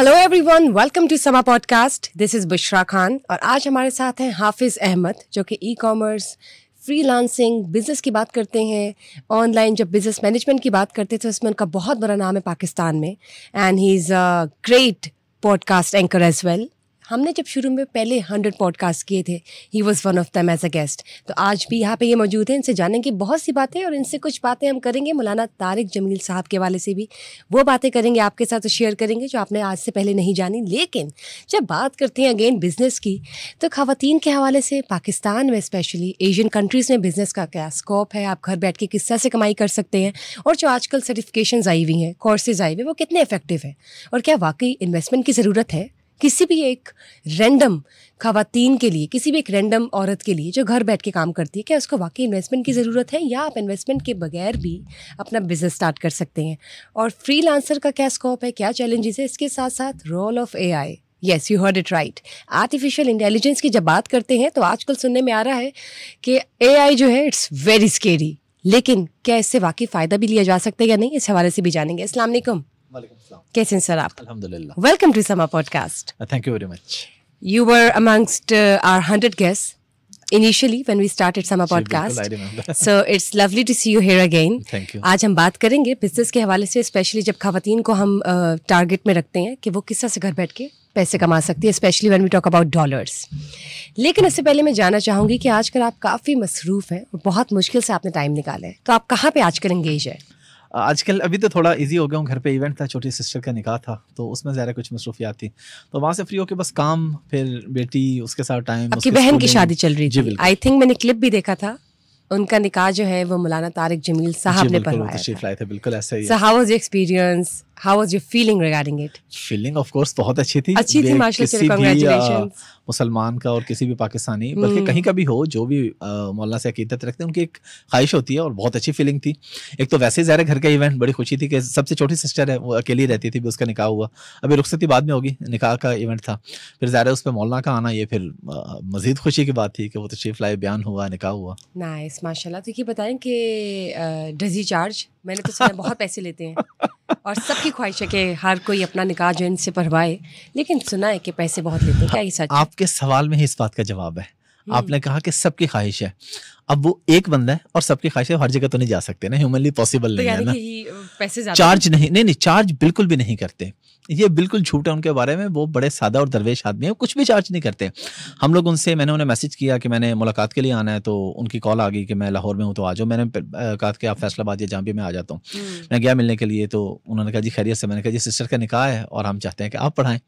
Hello everyone, welcome to समा podcast. This is Bushra Khan और आज हमारे साथ हैं हाफिज अहमद, जो कि ई कॉमर्स, फ्रीलांसिंग, बिजनेस की बात करते हैं। ऑनलाइन जब बिजनेस मैनेजमेंट की बात करते थे उसमें उनका बहुत बड़ा नाम है पाकिस्तान में, and he is a great podcast anchor as well. हमने जब शुरू में पहले 100 पॉडकास्ट किए थे, he was one of them as a guest. तो आज भी यहाँ पे ये मौजूद है, इनसे जानेंगे बहुत सी बातें और इनसे कुछ बातें हम करेंगे मौलाना तारिक जमील साहब के हवाले से भी। वो बातें करेंगे आपके साथ, शेयर करेंगे जो आपने आज से पहले नहीं जानी। लेकिन जब बात करते हैं अगेन बिजनेस की, तो ख़वातीन के हवाले से पाकिस्तान में, स्पेशली एशियन कंट्रीज़ में बिज़नेस का क्या स्कोप है, आप घर बैठ के किस तरह से कमाई कर सकते हैं, और जो आजकल सर्टिफिकेशंस आई हुई हैं, कोर्सेज आई हुए, वो कितने इफेक्टिव हैं, और क्या वाकई इन्वेस्टमेंट की ज़रूरत है किसी भी एक रैंडम ख़वातीन के लिए, किसी भी एक रैंडम औरत के लिए जो घर बैठ के काम करती है, क्या उसको वाकई इन्वेस्टमेंट की ज़रूरत है, या आप इन्वेस्टमेंट के बगैर भी अपना बिजनेस स्टार्ट कर सकते हैं, और फ्रीलांसर का क्या स्कोप है, क्या चैलेंजेस है, इसके साथ साथ role of AI. Yes, you heard it right. Artificial intelligence की जब बात करते हैं तो आजकल सुनने में आ रहा है कि एआई जो है इट्स वेरी स्केरी, लेकिन क्या इससे वाकई फ़ायदा भी लिया जा सकता है या नहीं, इस हवाले से भी जानेंगे। अस्सलाम वालेकुम। कैसे हैं सर आप? अल्हम्दुलिल्लाह। वेलकम टू समा podcast. Thank you very much. You were amongst our 100 guests initially when we started Sama ji, podcast. बिल्कुल, I remember. So it's lovely to see you here again. Thank you. आज हम बात करेंगे business के हवाले से, specially जब ख़वातीन को हम टारगेट में रखते हैं कि वो किस तरह से घर बैठ के पैसे कमा सकती है, specially when we talk about dollars. लेकिन इससे पहले मैं जानना चाहूँगी कि आजकल आप काफ़ी मसरूफ़ हैं और बहुत मुश्किल से आपने टाइम निकाला है, तो आप कहाँ पे आजकल एंगेज है? आजकल अभी तो थोड़ा इजी हो गया हूँ। घर पे इवेंट था, छोटी सिस्टर का निकाह था, तो उसमें ज़रा कुछ मसरूफियात थी, तो वहाँ से फ्री होके बस काम, फिर बेटी, उसके साथ टाइम। आपकी बहन की शादी चल रही थी, जी आई थिंक मैंने क्लिप भी देखा था। उनका निकाह जो है वो मौलाना तारिक जमील साहब ने पढ़वाया था। थे, बिल्कुल ऐसा ही। So how was your experience? How was your feeling regarding it? Feeling of course बहुत अच्छी थी माशाल्लाह, किसी भी congratulations। मुसलमान का और किसी भी पाकिस्तानी, बल्कि कहीं का भी हो, जो भी मौलाना से अकीदत रखते हैं, उनकी एक ख्वाहिश होती है, और बहुत अच्छी फीलिंग थी। एक तो वैसे ही ज़ाहिर घर का इवेंट, बड़ी खुशी थी कि सबसे छोटी सिस्टर है, वो अकेली रहती थी, भी उसका निकाह हुआ, अभी रुखसती बाद में होगी, निकाह का इवेंट था, फिर ज़ाहिर उस पर मौलाना का आना, ये फिर मज़ीद खुशी की बात थी कि वो तशरीफ़ लाए, बयान हुआ, निकाह हुआ। नाइस, माशाल्लाह। तो ये बताएं कि डज ही चार्ज? मैंने तो सुना बहुत पैसे लेते हैं और सबकी ख्वाहिश है कि हर कोई अपना निकाह जो इनसे पढ़वाए, लेकिन सुना है कि पैसे बहुत लेते हैं, क्या ये सच? आपके सवाल में ही इस बात का जवाब है। आपने कहा कि सबकी ख्वाहिश है, अब वो एक बंदा है और सबकी ख्वाहिश है, हर जगह तो नहीं जा सकते ना, ह्यूमनली पॉसिबल नहीं है ना। पैसे ज़्यादा चार्ज नहीं, चार्ज बिल्कुल भी नहीं करते, ये बिल्कुल झूठ है उनके बारे में। वो बड़े सादा और दरवेश आदमी है, कुछ भी चार्ज नहीं करते। हम लोग उनसे, मैंने उन्हें मैसेज किया कि मैंने मुलाकात के लिए आना है, तो उनकी कॉल आ गई कि मैं लाहौर में हूँ तो आ जाओ। मैंने कहा कि आप फैसलाबाद या जहाँ भी मैं आ जाता हूँ। मैं गया मिलने के लिए, तो उन्होंने कहा जी खैरियत से। मैंने कहा जी सिस्टर का निकाह है और हम चाहते हैं कि आप पढ़ाएं।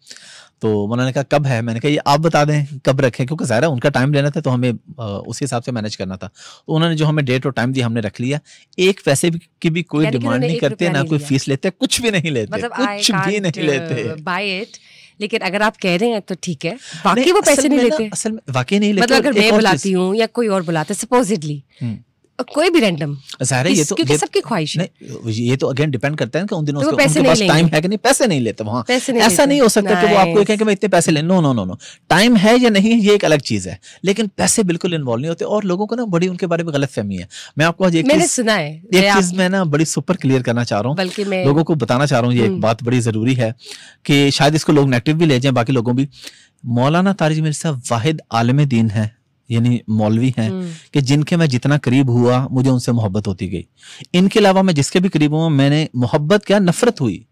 तो उन्होंने कहा कब है? मैंने कहा ये आप बता दें कब रखें, क्योंकि ज़ाहिर है उनका टाइम लेना था, तो हमें उसी हिसाब से मैनेज करना था। तो उन्होंने जो हमें डेट और टाइम दी, हमने रख लिया। एक पैसे की भी कोई डिमांड नहीं करते, ना कोई फीस लेते, कुछ भी नहीं लेते, मतलब कुछ भी नहीं लेते। बाय इट, लेकिन अगर आप कह रहे हैं तो ठीक है, बाकी वो पैसे नहीं लेते। असल में वाकई नहीं लेते। मतलब अगर मैं बुलाती हूँ या कोई और बुलाता है सपोजिटली, कोई भी रैंडम, ये तो क्योंकि सबकी ख्वाहिश है। ये तो अगेन डिपेंड करता है कि उन दिनों तो उनके पास टाइम है कि नहीं। पैसे नहीं लेते वहाँ, ऐसा नहीं हो सकता कि वो आपको कहें कि मैं इतने पैसे ले। No no no no, time है या नहीं ये एक अलग चीज है, लेकिन पैसे बिल्कुल इन्वॉल्व नहीं होते। और लोगों को ना बड़ी उनके बारे में गलत फहमी है। मैं आपको आज मैंने सुना है, एक चीज मैं ना बड़ी सुपर क्लियर करना चाह रहा हूँ, बल्कि मैं लोगों को बताना चाह रहा हूँ, ये एक बात बड़ी जरूरी है कि शायद इसको लोग नेगेटिव भी ले जाएं, बाकी लोगों भी। मौलाना तारिक जमील साहब वाहिद आलिम दीन है, यानी मौलवी हैं कि जिनके मैं जितना करीब हुआ मुझे उनसे मोहब्बत होती गई। इनके अलावा मैं जिसके भी करीब हुआ, मैंने मोहब्बत क्या नफरत हुई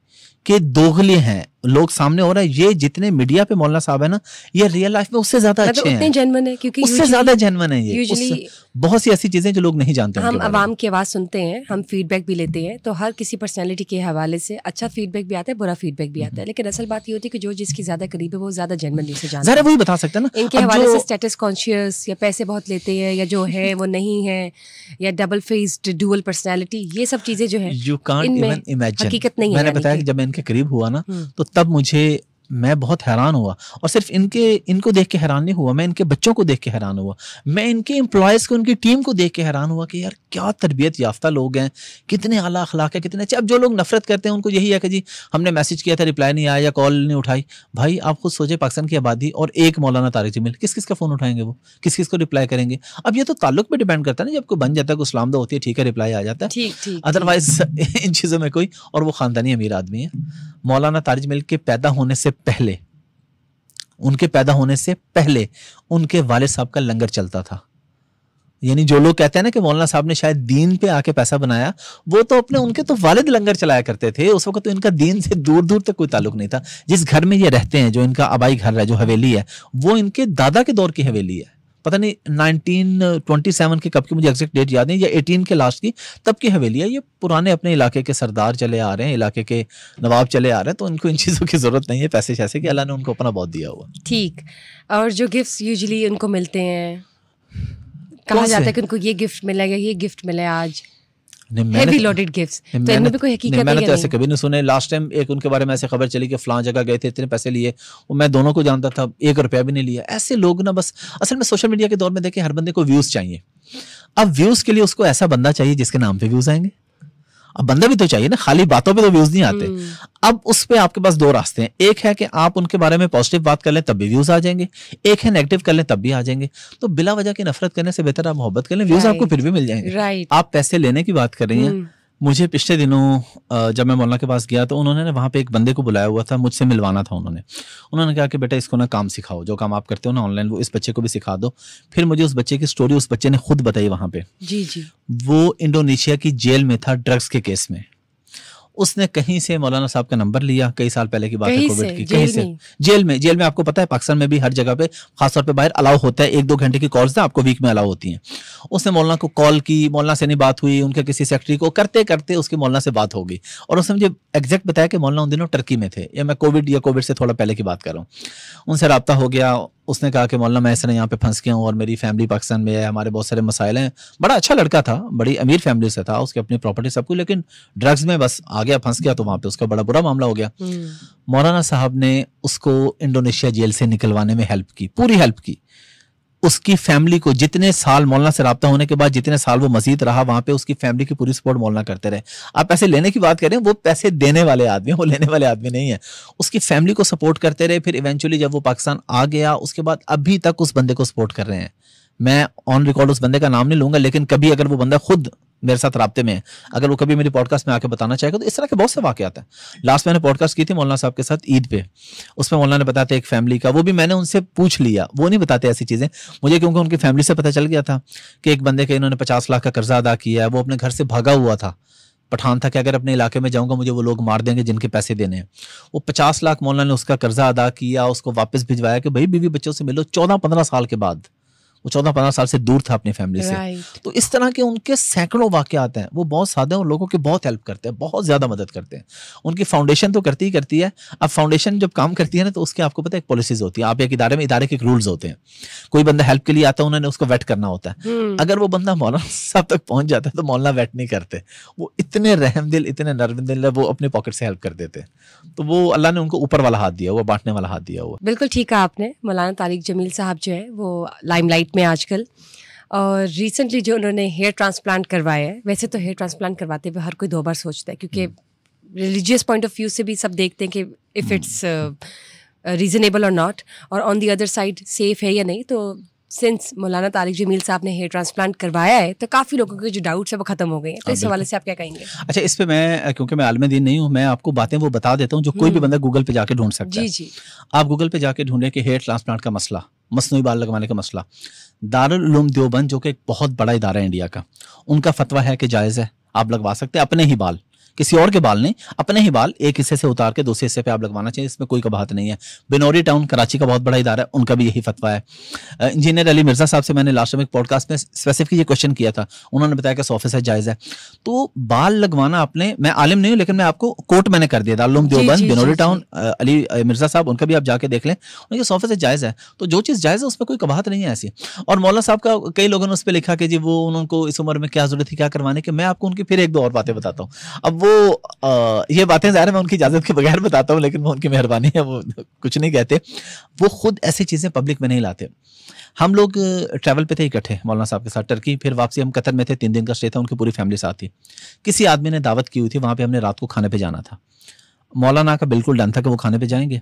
कि दोगले हैं लोग सामने हो रहा है। ये जितने मीडिया पे मौलाना साहब है ना, ये रियल लाइफ में उससे ज्यादा अच्छे हैं, जेन्युइन है, क्योंकि उससे ज्यादा जेन्युइन है। ये बहुत सी ऐसी चीजें जो लोग नहीं जानते। हम आवाम की आवाज सुनते हैं, हम फीडबैक भी लेते हैं, तो हर किसी पर्सनैलिटी के हवाले से अच्छा फीडबैक भी आता है, बुरा फीडबैक भी आता है, लेकिन असल बात ये होती है कि जो जिसकी ज्यादा करीब है वो ज्यादा जेन्युइनली से जानता है। वही बता सकते हैं ना इनके हवाले से स्टेटस कॉन्शियस या पैसे बहुत लेते हैं या जो है वो नहीं है या डबल फेस्ड डुअल पर्सनैलिटी, ये सब चीजें जो है यू कांट इवन इमेजिन। हकीकत नहीं है। मैंने बताया कि जब मैं इनके करीब हुआ ना, तो तब मुझे मैं बहुत हैरान हुआ, और सिर्फ इनको देख के हैरान नहीं हुआ, मैं इनके बच्चों को देख के हैरान हुआ, मैं इनके एम्प्लॉयज को, उनकी टीम को देख के हैरान हुआ कि यार क्या तरबियत याफ्ता लोग हैं, कितने आला अखलाक है, कितने अच्छे। अब जो लोग नफरत करते हैं उनको यही है कि जी हमने मैसेज किया था, रिप्लाई नहीं आया या कॉल नहीं उठाई। भाई आप खुद सोचे, पाकिस्तान की आबादी और एक मौलाना तारिक जमील, किस किस का फोन उठाएंगे, वो किस किस को रिप्लाई करेंगे। अब ये तो ताल्लुक पे डिपेंड करता है ना, जब कोई बन जाता है, कोई सलामदा होती है, ठीक है रिप्लाई आ जाता है, अदरवाइज इन चीज़ों में कोई। और वो खानदानी अमीर आदमी है। मौलाना तारिक जमील के पैदा होने से पहले, उनके पैदा होने से पहले उनके वालिद साहब का लंगर चलता था। यानी जो लोग कहते हैं ना कि मौलाना साहब ने शायद दीन पे आके पैसा बनाया, वो तो अपने उनके तो वालिद लंगर चलाया करते थे। उस वक्त तो इनका दीन से दूर दूर तक कोई ताल्लुक नहीं था। जिस घर में ये रहते हैं, जो इनका आबाई घर है, जो हवेली है, वो इनके दादा के दौर की हवेली है। पता नहीं 1927 की कब की, मुझे एग्जैक्ट डेट याद नहीं, या 18 के लास्ट की तब की हवेली है। ये पुराने अपने इलाके के सरदार चले आ रहे हैं, इलाके के नवाब चले आ रहे हैं, तो इनको इन चीज़ों की जरूरत नहीं है पैसे शैसे की, अल्लाह ने उनको अपना बहुत दिया हुआ। ठीक। और जो गिफ्ट्स यूजुअली उनको मिलते हैं, कहा जाता है कि उनको ये गिफ्ट मिलेगा, ये गिफ्ट मिले आज, हेवी लोडेड गिफ्ट्स, तो इनमें भी कोई हकीकत है? मैंने तो ऐसे कभी नहीं सुने। लास्ट टाइम एक उनके बारे में ऐसे खबर चली कि फलां जगह गए थे, इतने पैसे लिए, वो मैं दोनों को जानता था, 1 रुपया भी नहीं लिया। ऐसे लोग ना, बस असल में सोशल मीडिया के दौर में देखें, हर बंदे को व्यूज चाहिए। अब व्यूज के लिए उसको ऐसा बंदा चाहिए जिसके नाम पे व्यूज आएंगे। अब बंदा भी तो चाहिए ना, खाली बातों पे तो व्यूज नहीं आते। अब उस पे आपके पास 2 रास्ते हैं। एक है कि आप उनके बारे में पॉजिटिव बात कर लें, तब भी व्यूज आ जाएंगे। एक है नेगेटिव कर लें, तब भी आ जाएंगे। तो बिला वजह की नफरत करने से बेहतर आप मोहब्बत कर लें, व्यूज आपको फिर भी मिल जाएंगे। आप पैसे लेने की बात कर रही हैं, मुझे पिछले दिनों जब मैं मौलाना के पास गया तो उन्होंने वहाँ पे एक बंदे को बुलाया हुआ था, मुझसे मिलवाना था। उन्होंने कहा कि बेटा इसको ना काम सिखाओ, जो काम आप करते हो ना ऑनलाइन, वो इस बच्चे को भी सिखा दो। फिर मुझे उस बच्चे की स्टोरी उस बच्चे ने खुद बताई वहाँ पे। जी जी। वो इंडोनेशिया की जेल में था ड्रग्स के केस में। उसने कहीं से मौलाना साहब का नंबर लिया, कई साल पहले की बात है, कोविड की, कहीं से जेल में आपको पता है पाकिस्तान में भी हर जगह पे खासतौर पे बाहर अलाउ होता है, 1-2 घंटे की कॉल्स ना आपको वीक में अलाउ होती हैं। उसने मौलाना को कॉल की, मौलाना से नहीं बात हुई, उनके किसी सेक्रेटरी को करते करते उसकी मौलाना से बात हो गई। और उसने मुझे एग्जैक्ट बताया कि मौलाना उन दिनों टर्की में थे, या मैं कोविड से थोड़ा पहले की बात कर रहा हूँ। उनसे रब्ता हो गया। उसने कहा कि मौलाना मैं ऐसे यहाँ पे फंस गया हूँ और मेरी फैमिली पाकिस्तान में है, हमारे बहुत सारे मसाइल हैं। बड़ा अच्छा लड़का था, बड़ी अमीर फैमिली से था, उसकी अपनी प्रॉपर्टी सब कुछ, लेकिन ड्रग्स में बस आ गया, फंस गया, तो वहाँ पे उसका बड़ा बुरा मामला हो गया। मौलाना साहब ने उसको इंडोनेशिया जेल से निकलवाने में हेल्प की, पूरी हेल्प की। उसकी फैमिली को जितने साल मौलाना से राब्ता होने के बाद जितने साल वो मस्जिद रहा, वहां पे उसकी फैमिली की पूरी सपोर्ट मौलाना करते रहे। आप पैसे लेने की बात करें, वो पैसे देने वाले आदमी, वो लेने वाले आदमी नहीं है। उसकी फैमिली को सपोर्ट करते रहे। फिर इवेंचुअली जब वो पाकिस्तान आ गया, उसके बाद अभी तक उस बंदे को सपोर्ट कर रहे हैं। मैं ऑन रिकॉर्ड उस बंदे का नाम नहीं लूंगा, लेकिन कभी अगर वो बंदा खुद मेरे साथ राब्ते में है, अगर वो कभी मेरी पॉडकास्ट में आके बताना चाहेगा, तो इस तरह के बहुत से वाकयात हैं। लास्ट मैंने पॉडकास्ट की थी मौलाना साहब के साथ ईद पे, उसमें मौलाना ने बताया था एक फैमिली का, वो भी मैंने उनसे पूछ लिया, वो नहीं बताते ऐसी चीजें मुझे, क्योंकि उनकी फैमिली से पता चल गया था कि एक बंदे के इन्होंने 50 लाख का कर्जा अदा किया है। वो अपने घर से भागा हुआ था, पठान था कि अगर अपने इलाके में जाऊंगा मुझे वो लोग मार देंगे जिनके पैसे देने हैं। वो 50 लाख मौलाना ने उसका कर्जा अदा किया, उसको वापस भिजवाया कि भाई बीवी बच्चों से मिलो। 14-15 साल के बाद, वो 14-15 साल से दूर था अपनी फैमिली से। तो इस तरह के उनके सैकड़ों वाकयात हैं। वो बहुत सादे हैं और लोगों की बहुत हेल्प करते हैं, बहुत ज्यादा मदद करते हैं। उनकी फाउंडेशन तो करती ही करती है। अब फाउंडेशन जब काम करती है ना, तो उसके आपको पता है एक पॉलिसीज होती है। आप एक इदारे के एक रूल्स होते हैं। कोई बंदा हेल्प के लिए आता है, उन्होंने उसको वेट करना होता है। अगर वो बंदा मौलाना साहब तक पहुंच जाता है तो मौलाना वेट नहीं करते। वो इतने रहमदिल, इतने नरमदिल है, वो अपने पॉकेट से हेल्प कर देते हैं। तो वो अल्लाह ने उनको ऊपर वाला हाथ दिया हुआ, बांटने वाला हाथ दिया हुआ। बिल्कुल ठीक है आपने। मौलाना तारिक जमील साहब जो है वो लाइमलाइट में आजकल, और रिसेंटली जो उन्होंने हेयर ट्रांसप्लांट करवाया है। वैसे तो हेयर ट्रांसप्लांट करवाते हुए हर कोई 2 बार सोचता है, क्योंकि रिलीजियस पॉइंट ऑफ व्यू से भी सब देखते हैं कि इफ़ इट्स रीजनेबल और नॉट, और on the other side safe है या नहीं। तो सिंस मौलाना तारिक जमील साहब ने हेयर ट्रांसप्लांट करवाया है, तो काफ़ी लोगों के जो डाउट्स है वो खत्म हो गए हैं। तो इस हवाले से आप क्या कहेंगे? अच्छा, इस पे मैं, क्योंकि मैं आलिम दीन नहीं हूँ, मैं आपको बातें वो बता देता हूँ जो कोई भी बंदा गूगल पे जाके ढूंढ सकता है। जी। आप गूगल पे जाके ढूंढे कि हेयर ट्रांसप्लांट का मसला, मसनूई बाल लगवाने का मसला, दारुल उलूम देवबंद जो कि एक बहुत बड़ा इदारा है इंडिया का, उनका फतवा है कि जायज़ है, आप लगवा सकते हैं अपने ही बाल, किसी और के बाल नहीं, अपने ही बाल एक हिस्से से उतार के दूसरे हिस्से पे आप लगवाना चाहिए, इसमें कोई कबाहत नहीं है। बिनौरी टाउन कराची का बहुत बड़ा इदारा है, उनका भी यही फतवा है। इंजीनियर अली मिर्जा साहब से मैंने लास्ट टाइम एक पॉडकास्ट में स्पेसिफिक ये क्वेश्चन किया था, उन्होंने बताया कि 100% जायज़ है। तो बाल लगवाना अपने, मैं आलिम नहीं हूँ लेकिन मैं आपको कोट मैंने कर दिया, दारुल उलूम देवबंद बिनौरी टाउन, अली मिर्जा साहब, उनका भी आप जाके देख लें, उनके 100% जायज़ है। तो जो चीज़ जायज़ है उसमें कोई कबाहत नहीं है ऐसी। और मौलाना साहब का कई लोगों ने उस पर लिखा कि जी वो उनको इस उम्र में क्या जरूरत थी क्या करवाने की। मैं आपको उनकी फिर 1-2 और बातें बताता हूँ। अब वो ये बातें ज़ाहिर है मैं उनकी इजाज़त के बगैर बताता हूँ, लेकिन वो उनकी मेहरबानी है, वो कुछ नहीं कहते। वो खुद ऐसी चीज़ें पब्लिक में नहीं लाते। हम लोग ट्रैवल पे थे इकट्ठे मौलाना साहब के साथ टर्की, फिर वापसी हम कतर में थे, 3 दिन का स्टे था, उनकी पूरी फैमिली साथ थी। किसी आदमी ने दावत की हुई थी, वहाँ पे हमने रात को खाने पे जाना था। मौलाना का बिल्कुल डन था कि वो खाने पे जाएंगे।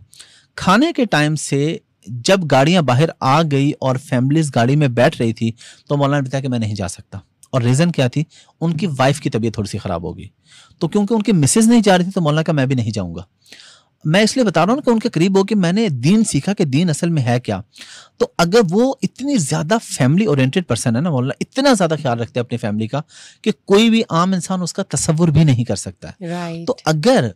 खाने के टाइम से जब गाड़ियाँ बाहर आ गई और फैमिलीज गाड़ी में बैठ रही थी, तो मौलाना ने बताया कि मैं नहीं जा सकता। और रीज़न क्या थी? उनकी वाइफ की तबीयत थोड़ी सी ख़राब हो गई, तो क्योंकि उनकी मिसेज नहीं जा रही थी तो मौलाना का मैं भी नहीं जाऊँगा। मैं इसलिए बता रहा हूँ कि उनके करीब हो कि मैंने दीन सीखा कि दीन असल में है क्या। तो अगर वो इतनी ज्यादा फैमिली ओरिएंटेड पर्सन है ना मौलाना, इतना ज्यादा ख्याल रखते हैं अपनी फैमिली का कि कोई भी आम इंसान उसका तसव्वुर भी नहीं कर सकता है। राइट। तो अगर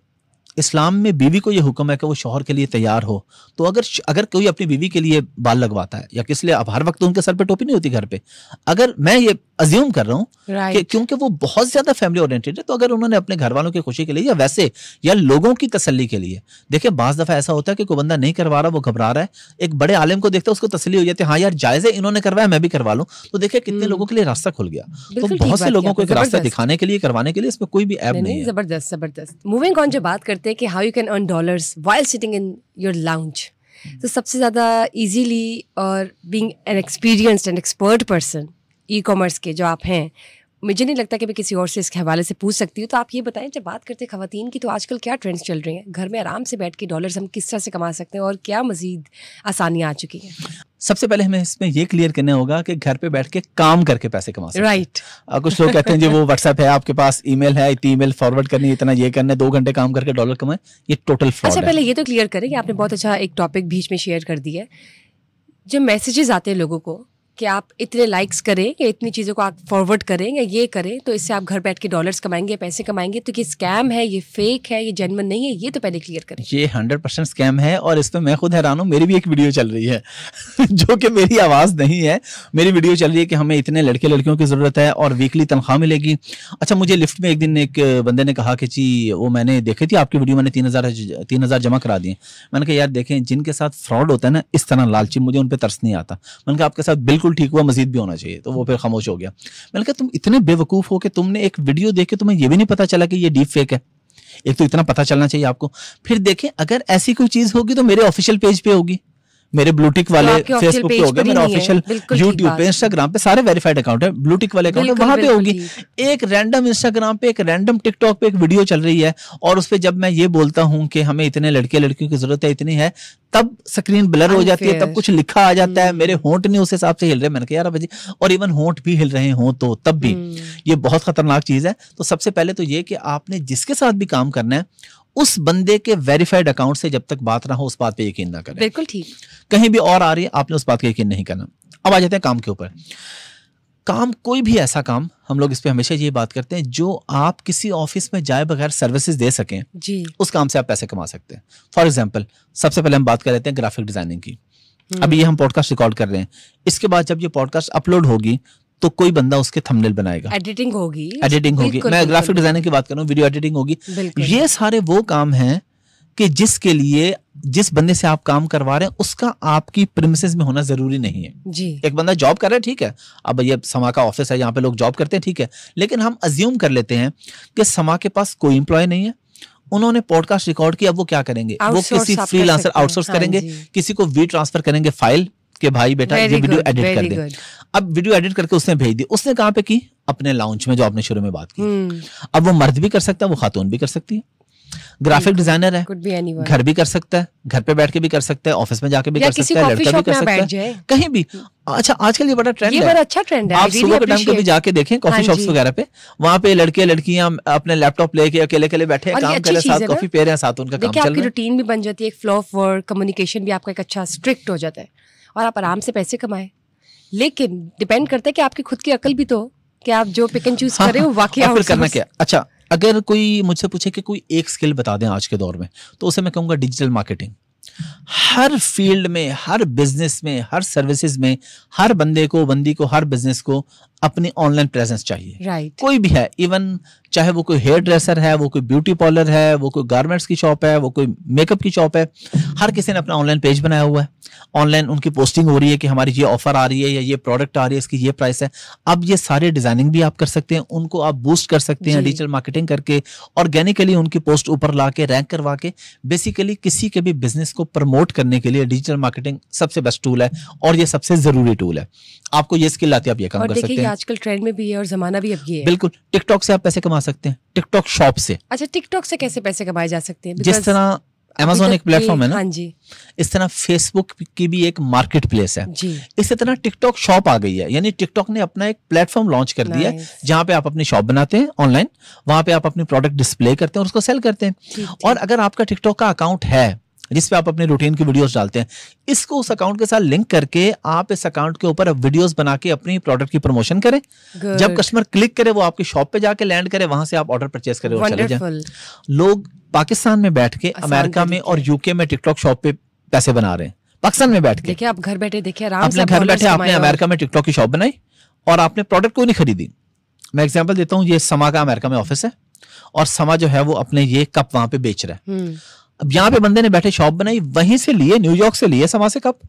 इस्लाम में बीवी को ये हुक्म है कि वो शौहर के लिए तैयार हो, तो अगर कोई अपनी बीवी के लिए बाल लगवाता है या किस लिए, अब हर वक्त उनके सर पे टोपी नहीं होती घर पे, अगर मैं ये अज्यूम कर रहा हूँ कि क्योंकि वो बहुत ज्यादा फैमिली ओरिएंटेड है, तो अगर उन्होंने अपने घर वालों की खुशी के लिए या वैसे या लोगों की तसल्ली के लिए, देखिए बाज दफा ऐसा होता है कि कोई बंदा नहीं करवा रहा, वो घबरा रहा है, एक बड़े आलिम को देखता है, उसको तसल्ली हो जाती है, हाँ यार जायज है, इन्होंने करवाया मैं भी करवा लूं, तो देखिए कितने लोगों के लिए रास्ता खुल गया। तो बहुत से लोगों को एक रास्ता दिखाने के लिए, करवाने के लिए इसमें कोई भी ऐप नहीं है। जबरदस्त जबरदस्त। मूविंग ऑन, जो बात करते हैं कि how you can earn dollars while sitting in your lounge, तो सबसे ज़्यादा इजीली और being an experienced and expert person e commerce के जो आप हैं, मुझे नहीं लगता कि मैं किसी और से इसके हवाले से पूछ सकती हूँ। तो आप ये बताएं, जब बात करते हैं ख़वातीन की, तो आजकल क्या ट्रेंड्स चल रही हैं, घर में आराम से बैठ के डॉलर्स हम किस तरह से कमा सकते हैं और क्या मजीद आसानियाँ आ चुकी हैं? सबसे पहले हमें इसमें ये क्लियर करना होगा कि घर पे बैठ के काम करके पैसे कमा सकते हैं। राइट। कुछ लोग कहते हैं जी वो व्हाट्सएप है आपके पास, ईमेल है, इतनी ईमेल फॉरवर्ड करनी है, इतना ये करना है, 2 घंटे काम करके डॉलर कमाए, ये टोटल फ्रॉड है। अच्छा, पहले ये तो क्लियर करें कि आपने बहुत अच्छा एक टॉपिक बीच में शेयर कर दिया है। जो मैसेजेस आते हैं लोगों को कि आप इतने लाइक्स करें या इतनी चीज़ों को आप फॉरवर्ड करें या ये करें तो इससे आप घर बैठ के डॉलर्स कमाएंगे, पैसे कमाएंगे, तो ये स्कैम है, ये फेक है, ये जेन्युइन नहीं है, ये तो पहले क्लियर करें। ये 100% स्कैम है और इस पे मैं खुद हैरान हूँ। मेरी भी एक वीडियो चल रही है जो कि मेरी आवाज़ नहीं है, मेरी वीडियो चल रही है कि हमें इतने लड़के लड़कियों की ज़रूरत है और वीकली तनख्वाह मिलेगी। अच्छा, मुझे लिफ्ट में एक दिन एक बंदे ने कहा कि जी वो मैंने देखी थी आपकी वीडियो, मैंने 3,000 जमा करा दिए। मैंने कहा यार देखें, जिनके साथ फ्रॉड होता है ना इस तरह लालची, मुझे उन पर तरस नहीं आता। मैंने कहा आपके साथ बिल्कुल ठीक हुआ, मजीद भी चाहिए। तो वो फिर खामोश हो गया। मैंने कहा तुम इतने बेवकूफ हो कि तुमने एक वीडियो देख के तुम्हें ये भी नहीं पता चला कि ये डीप फेक है। एक तो इतना पता चलना चाहिए आपको। फिर देखें, अगर ऐसी कोई चीज होगी तो मेरे ऑफिशियल पेज पे होगी, मेरे ब्लूटिक वाले फेसबुक पे होगा, मेरा ऑफिशियल यूट्यूब पे, इंस्टाग्राम पे सारे वेरीफाइड अकाउंट है, ब्लूटिक वाले अकाउंट है, वहां पे होगी। एक रैंडम इंस्टाग्राम पे, एक रैंडम टिकटॉक पे एक वीडियो चल रही है और उस पे जब मैं ये बोलता हूं कि हमें इतने लड़के लड़कियों की जरूरत है, इतनी है, तब स्क्रीन ब्लर हो जाती है, तब कुछ लिखा आ जाता है, मेरे होंठ नहीं उस हिसाब से हिल रहे। मैंने कहा यार भाई, और इवन होंठ भी हिल रहे हो तो तब भी ये बहुत खतरनाक चीज है। तो सबसे पहले तो ये कि आपने जिसके साथ भी काम करना है उस बंदे के वेरीफाइड अकाउंट से जब तक बात ना हो उस बात पे यकीन ना करें। बिल्कुल ठीक। कहीं भी और आ रही है, आपने उस बात पे यकीन नहीं करना। अब आ जाते हैं काम के ऊपर। काम, कोई भी ऐसा काम, हम लोग इस पे हमेशा ये बात करते हैं, जो आप किसी ऑफिस में जाए बगैर सर्विसेज दे सकें जी, उस काम से आप पैसे कमा सकते हैं। फॉर एग्जाम्पल, सबसे पहले हम बात कर लेते हैं ग्राफिक डिजाइनिंग की। अभी ये हम पॉडकास्ट रिकॉर्ड कर रहे हैं, इसके बाद जब ये पॉडकास्ट अपलोड होगी तो कोई बंदा उसके थंबनेल बनाएगा, एडिटिंग होगी। मैं ग्राफिक डिजाइनिंग की बात कर रहा हूँ, वीडियो एडिटिंग होगी। ये सारे वो काम हैं कि जिसके लिए जिस बंदे से आप काम करवा रहे हैं उसका आपकी प्रीमिसेस में होना जरूरी नहीं है जी। एक बंदा जॉब कर रहा है, ठीक है, अब ये समा का ऑफिस है, यहाँ पे लोग जॉब करते हैं, ठीक है, लेकिन हम अज्यूम कर लेते हैं कि समा के पास कोई एम्प्लॉय नहीं है, उन्होंने पॉडकास्ट रिकॉर्ड किया, वो क्या करेंगे, वो किसी फ्रीलांसर आउटसोर्स करेंगे, किसी को वी ट्रांसफर करेंगे फाइल के भाई बेटा ये वीडियो एडिट कर दे। अब वीडियो एडिट करके उसने भेज दी, उसने कहाँ पे की, अपने लाउंज में, जो आपने शुरू में बात की। अब वो मर्द भी कर सकता है, वो खातून भी कर सकती है। ग्राफिक डिजाइनर है, घर भी कर सकता है, घर पे बैठ के भी कर सकता है, ऑफिस में जाके भी कर सकता है, लड़का भी कर सकता है, कहीं भी। अच्छा, आजकल ये बड़ा ट्रेंड है, बड़ा अच्छा ट्रेंड है। आप सुबह के टाइम कभी जाके देखें कॉफी शॉप्स वगैरह पे, वहां पे लड़के लड़कियां अपने लैपटॉप लेके अकेले अकेले बैठे हैं, काम कर रहे हैं, साथ कॉफी पी रहे हैं, साथ उनका काम चल रहा है। आपकी रूटीन भी बन जाती है, एक फ्लो ऑफ वर्क, कम्युनिकेशन भी आपका एक अच्छा स्ट्रिक्ट हो जाता है और आप आराम से पैसे कमाए। लेकिन डिपेंड करता है कि आपकी खुद की अकल भी तो, कि आप जो पिक एंड चूज करें वो वाकई करना क्या। अच्छा, अगर कोई मुझसे पूछे कि कोई एक स्किल बता दें आज के दौर में, तो उसे मैं कहूंगा डिजिटल मार्केटिंग। हर फील्ड में, हर बिजनेस में, हर सर्विसेज में, हर बंदे को, बंदी को, हर बिजनेस को अपनी ऑनलाइन प्रेजेंस चाहिए। कोई भी है, इवन चाहे वो कोई हेयर ड्रेसर है, वो कोई ब्यूटी पार्लर है, वो कोई गारमेंट्स की शॉप है, वो कोई मेकअप की शॉप है, हर किसी ने अपना ऑनलाइन पेज बनाया हुआ है। ऑनलाइन उनकी पोस्टिंग हो रही है कि हमारी ये ऑफर आ रही है या ये प्रोडक्ट आ रही है, इसकी ये प्राइस है। अब ये सारे डिजाइनिंग भी आप कर सकते हैं, उनको आप बूस्ट कर सकते हैं डिजिटल मार्केटिंग करके, ऑर्गेनिकली उनकी पोस्ट ऊपर ला के, रैंक करवा के। बेसिकली किसी के भी बिजनेस को प्रमोट करने के लिए डिजिटल मार्केटिंग सबसे बेस्ट टूल है और ये सबसे जरूरी टूल है। आपको ये स्किल आती है, आप ये काम कर सकते हैं। आजकल ट्रेंड में भी है और जमाना भी अब ये है। बिल्कुल, टिकटॉक से आप पैसे कमा सकते हैं, टिकटॉक शॉप से। अच्छा, टिकटॉक से कैसे पैसे कमाए जा सकते हैं? जिस तरह Amazon एक प्लेटफॉर्म है ना, हाँ जी इस तरह फेसबुक की भी एक मार्केट प्लेस है जी। इसी तरह टिकटॉक शॉप आ गई है, यानी टिकटॉक ने अपना एक प्लेटफॉर्म लॉन्च कर दिया है जहां पे आप अपनी शॉप बनाते हैं ऑनलाइन, वहां पे आप अपनी प्रोडक्ट डिस्प्ले करते हैं और उसको सेल करते हैं। और अगर आपका टिकटॉक का अकाउंट है जिसपे आप अपने रूटीन की वीडियोस डालते हैं, इसको उस अकाउंट के साथ लिंक करके आप इस अकाउंट के ऊपर वीडियोस बना के अपनी प्रोडक्ट की प्रमोशन करें। जब कस्टमर क्लिक करे वो आपकी शॉप पे जाके लैंड करे, वहां से आप ऑर्डर परचेस करें और चले जाएं। लोग पाकिस्तान में बैठ के अमेरिका में और यूके में टिकटॉक शॉप पे पैसे बना रहे हैं। पाकिस्तान में बैठ के देखिए, आप घर बैठे देखिए आराम से अपने घर बैठे आपने अमेरिका में टिकटॉक की शॉप बनाई और आपने प्रोडक्ट कोई नहीं खरीदी। मैं एग्जांपल देता हूँ, ये समा का अमेरिका में ऑफिस है और समा जो है वो अपने ये कप वहां पे बेच रहा है। अब यहाँ पे बंदे ने बैठे शॉप बनाई, वहीं से लिए, न्यूयॉर्क से लिए समा से कप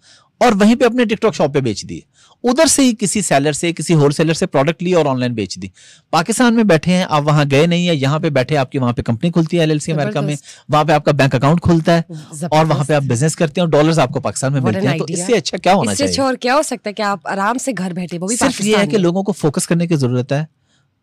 और वहीं पे अपने टिकटॉक शॉप पे बेच दिए। उधर से ही किसी सेलर से, किसी होलसेलर से प्रोडक्ट ली और ऑनलाइन बेच दी। पाकिस्तान में बैठे हैं आप, वहां गए नहीं है, यहाँ पे बैठे आपकी वहां पे कंपनी खुलती है एलएलसी अमेरिका में, वहां पे आपका बैंक अकाउंट खुलता है और वहां पे आप बिजनेस करते हैं और डॉलर्स आपको पाकिस्तान में मिलते हैं। तो इससे अच्छा क्या होना चाहिए? इससे और क्या हो सकता है कि आप आराम से घर बैठे, वो भी सिर्फ ये है कि लोगों को फोकस करने की जरूरत है,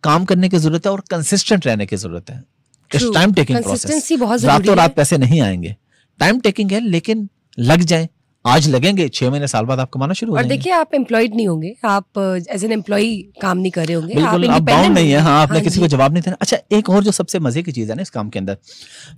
काम करने की जरूरत है और कंसिस्टेंट रहने की जरूरत है। टाइम टेकिंग प्रोसेस, रातों रात पैसे नहीं आएंगे, टाइम टेकिंग है, लेकिन लग जाए, आज लगेंगे, 6 महीने साल बाद आप कमाना शुरू हो और जाएंगे। देखिए, आप एम्प्लॉयड नहीं होंगे, आप एज एन एम्प्लॉई काम नहीं कर रहे होंगे, बिल्कुल आप बाउंड नहीं है। हाँ, आपने किसी को जवाब नहीं देना। अच्छा, एक और जो सबसे मजे की चीज है ना इस काम के अंदर,